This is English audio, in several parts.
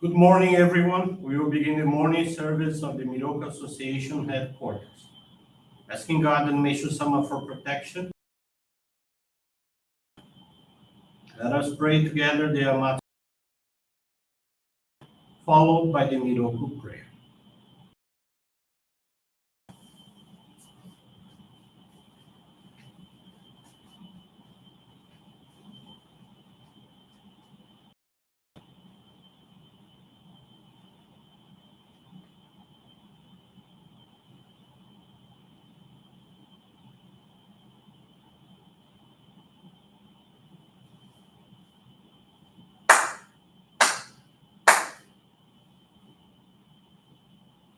Good morning, everyone. We will begin the morning service of the Miroku Association headquarters. Asking God and Meishu-sama for protection. Let us pray together the Amatsu, followed by the Miroku Prayer.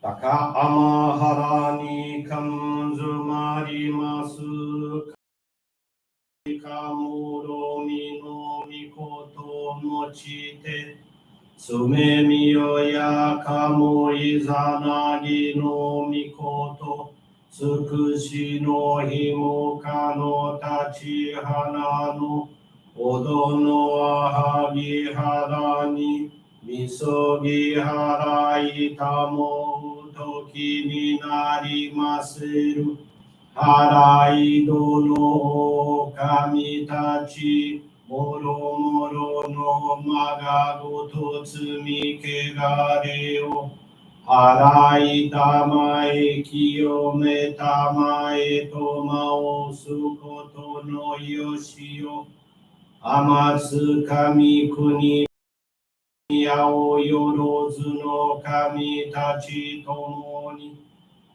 Taka amahara ni kanzumarimasu kamuro ni no mikoto mochite sumemi ya kamo izanagi no mikoto tsukushi no himoka no tachihana no odo no ahagi hara ni misogi hara itamo toki ni narimasu Haraido no kamitachi moro moro no magago totsumi kegareo harai tamae kiyome tamae tomao sukoto no yoshio amatsu kami kuni yao yorozu no kamitachi tomoni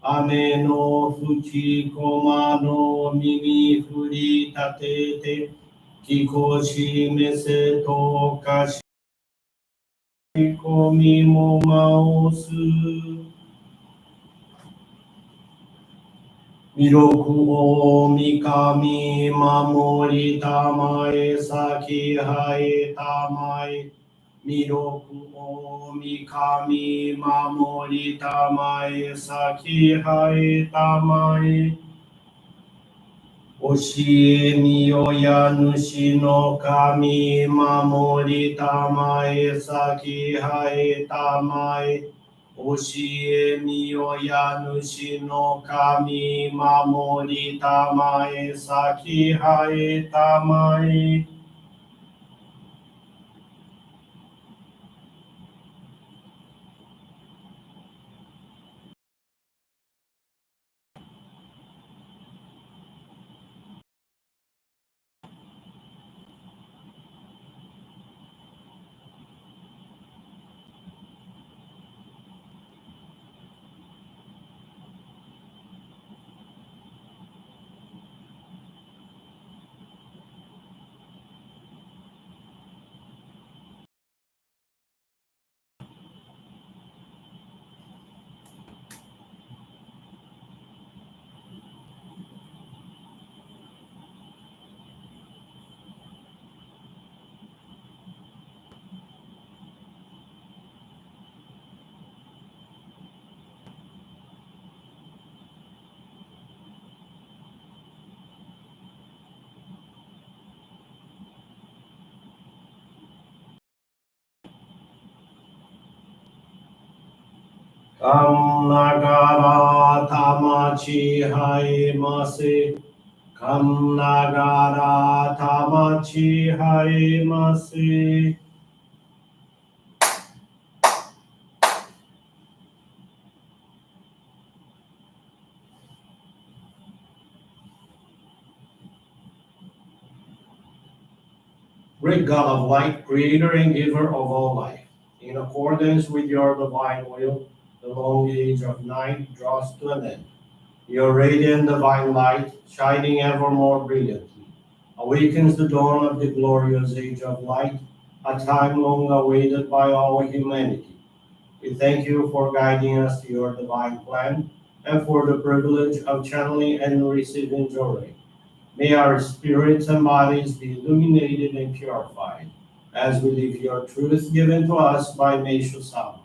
Ame no fuchi koma no mimi furi tatete kikoshi mese to kashi komi mo maosu Miroku o mikami mamori tamae saki hae tamae Miroku o mikami mamori tamae saki hae tamae Oshie miyoya nushi no kami mamori tamae saki hae tamae Oshie miyoya nushi no kami mamori tamae saki hae tamae Kam nagara tamachi haemase. Kam nagara tamachi haemase. Great God of light, creator and giver of all life, in accordance with your divine will, the long age of night draws to an end. Your radiant divine light, shining ever more brilliantly, awakens the dawn of the glorious age of light, a time long awaited by all humanity. We thank you for guiding us to your divine plan and for the privilege of channeling and receiving Johrei. May our spirits and bodies be illuminated and purified as we live your truth given to us by Meishu-sama.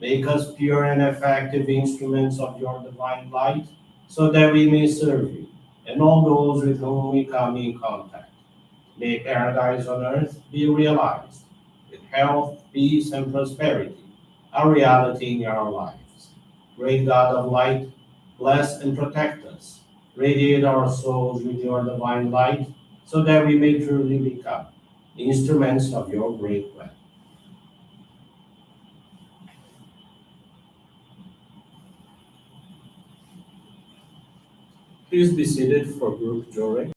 Make us pure and effective instruments of your divine light so that we may serve you and all those with whom we come in contact. May paradise on earth be realized with health, peace, and prosperity a reality in our lives. Great God of light, bless and protect us. Radiate our souls with your divine light so that we may truly become instruments of your great plan. Please be seated for group Johrei.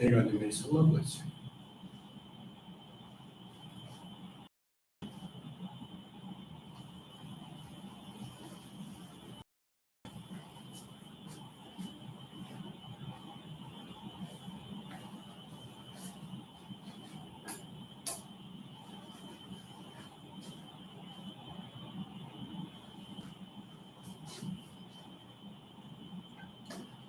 May God and Meishu-sama bless you.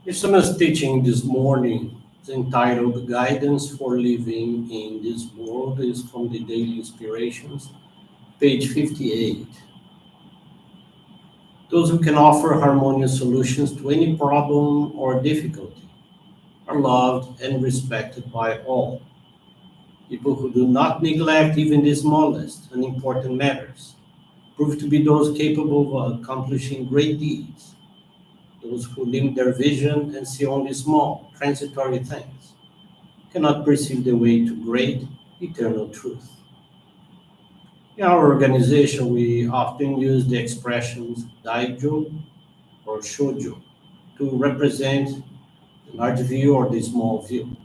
Meishu-sama's teaching this morning is entitled Guidance for Living in This World is from the Daily Inspirations, page 58. Those who can offer harmonious solutions to any problem or difficulty are loved and respected by all. People who do not neglect even the smallest and important matters prove to be those capable of accomplishing great deeds. Those who limit their vision and see only small, transitory things cannot perceive the way to great, eternal truth. In our organization, we often use the expressions daijo or shoujo to represent the large view or the small view.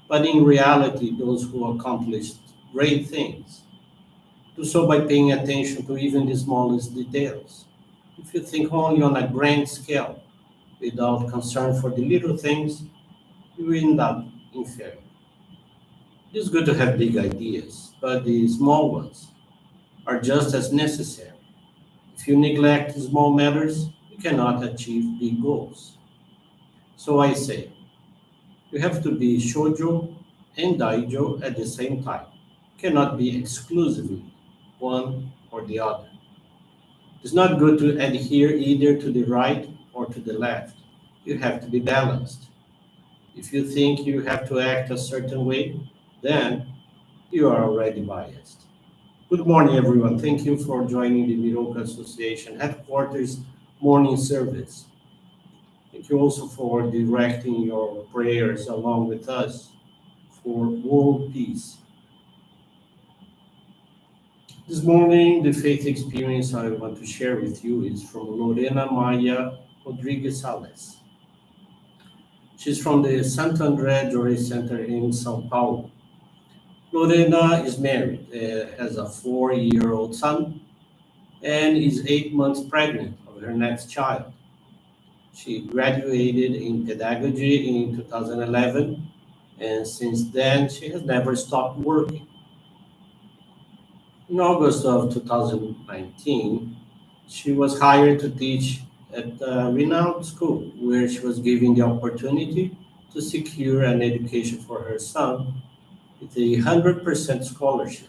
But in reality, those who accomplished great things do so by paying attention to even the smallest details. If you think only on a grand scale without concern for the little things, you end up inferior. It is good to have big ideas, but the small ones are just as necessary. If you neglect small matters, you cannot achieve big goals. So I say, you have to be shoujo and daijo at the same time. Cannot be exclusively one or the other. It's not good to adhere either to the right or to the left. You have to be balanced. If you think you have to act a certain way, then you are already biased. Good morning, everyone. Thank you for joining the Miroku Association headquarters morning service. Thank you also for directing your prayers along with us for world peace. This morning, the faith experience I want to share with you is from Lorena Maya Rodriguez Sales. She's from the Santo André Johrei Center in São Paulo. Lorena is married, has a 4-year-old son, and is 8 months pregnant of her next child. She graduated in pedagogy in 2011, and since then she has never stopped working. In August of 2019, she was hired to teach at a renowned school where she was given the opportunity to secure an education for her son with a 100% scholarship.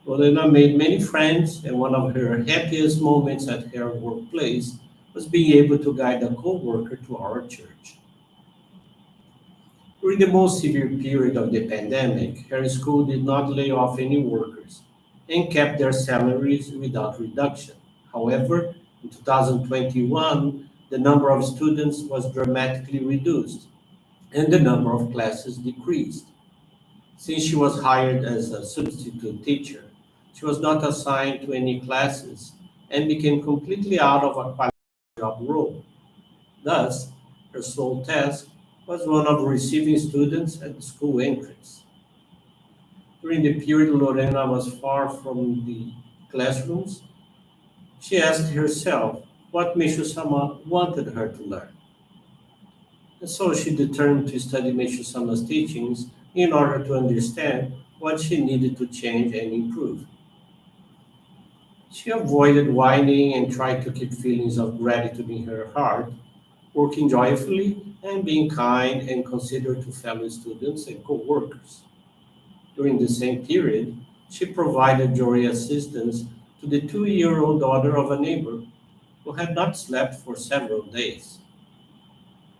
Lorena made many friends, and one of her happiest moments at her workplace was being able to guide a co-worker to our church. During the most severe period of the pandemic, her school did not lay off any workers and kept their salaries without reduction. However, in 2021, the number of students was dramatically reduced and the number of classes decreased. Since she was hired as a substitute teacher, she was not assigned to any classes and became completely out of a qualified job role. Thus, her sole task was one of receiving students at the school entrance. During the period Lorena was far from the classrooms, she asked herself what Meishu-sama wanted her to learn. And so she determined to study Meishu-sama's teachings in order to understand what she needed to change and improve. She avoided whining and tried to keep feelings of gratitude in her heart, working joyfully and being kind and considerate to fellow students and co-workers. During the same period, she provided Johrei assistance to the 2-year-old daughter of a neighbor who had not slept for several days.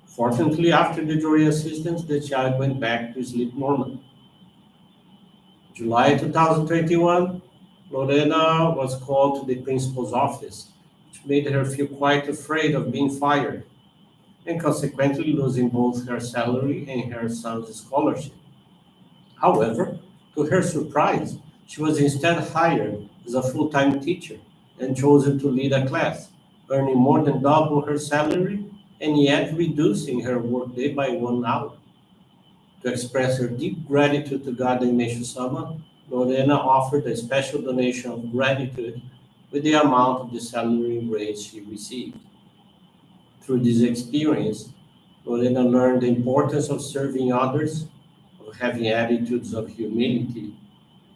Fortunately, after the Johrei assistance, the child went back to sleep normally. July 2021, Lorena was called to the principal's office, which made her feel quite afraid of being fired and consequently losing both her salary and her son's scholarship. However, to her surprise, she was instead hired as a full-time teacher and chosen to lead a class, earning more than double her salary and yet reducing her workday by 1 hour. To express her deep gratitude to God and Meishu-sama, Lorena offered a special donation of gratitude with the amount of the salary raise she received. Through this experience, Lorena learned the importance of serving others, of having attitudes of humility,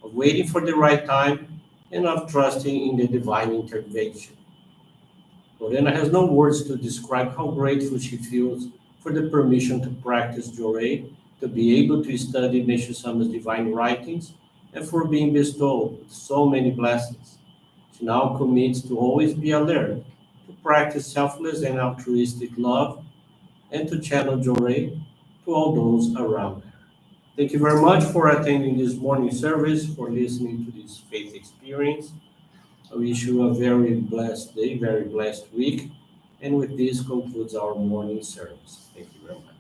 of waiting for the right time, and of trusting in the divine intervention. Lorena has no words to describe how grateful she feels for the permission to practice Johrei, to be able to study Meishu-sama's divine writings, and for being bestowed with so many blessings. She now commits to always be alert, to practice selfless and altruistic love, and to channel Johrei to all those around her. Thank you very much for attending this morning service, for listening to this faith experience. I wish you a very blessed day, very blessed week. And with this concludes our morning service. Thank you very much.